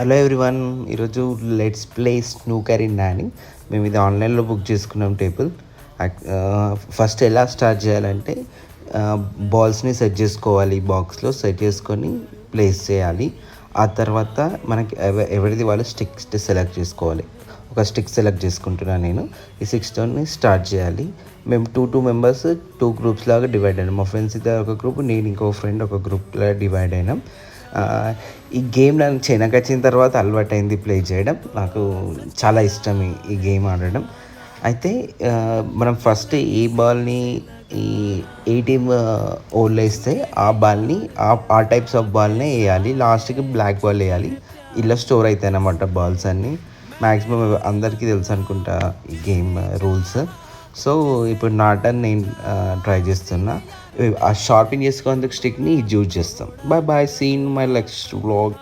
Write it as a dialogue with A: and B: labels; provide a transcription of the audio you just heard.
A: Hello everyone, ఈరోజు let's play snooker in Nani. మేము ఇది ఆన్లైన్లో బుక్ చేసుకున్నాం టేబుల్. ఫస్ట్ ఎలా స్టార్ట్ చేయాలంటే బాల్స్ని సెట్ చేసుకోవాలి, బాక్స్లో సెట్ చేసుకొని ప్లేస్ చేయాలి. ఆ తర్వాత మనకి ఎవరిది వాళ్ళు స్టిక్స్ సెలెక్ట్ చేసుకోవాలి. ఒక స్టిక్ సెలెక్ట్ చేసుకుంటున్నాను నేను. ఈ 6తోని స్టార్ట్ చేయాలి. మేము టూ మెంబర్స్ 2 గ్రూప్స్ లాగా డివైడ్ అయినాం. మా ఫ్రెండ్స్ ఇద్దరు ఒక గ్రూప్, నేను ఇంకో ఫ్రెండ్ ఒక గ్రూప్లో డివైడ్ అయినాం. ఈ గేమ్ నాకు చైనాకి వచ్చిన తర్వాత అలవాటైంది ప్లే చేయడం. నాకు చాలా ఇష్టం ఈ గేమ్ ఆడడం. అయితే మనం ఫస్ట్ ఏ బాల్ని ఏ టీమ్ ఓళ్ళు వేస్తే ఆ బాల్ని ఆ టైప్స్ ఆఫ్ బాల్నే వేయాలి. లాస్ట్కి బ్లాక్ బాల్ వేయాలి. ఇలా స్టోర్ అవుతాయి అన్నమాట బాల్స్ అన్నీ. మ్యాక్సిమం అందరికీ తెలుసు అనుకుంటా ఈ గేమ్ రూల్స్. సో ఇప్పుడు నా టర్న్, నేను ట్రై చేస్తున్నా. ఆ షార్పింగ్ చేసుకునేందుకు స్టిక్ని యూజ్ చేస్తాం. Bye bye, see in my next vlog.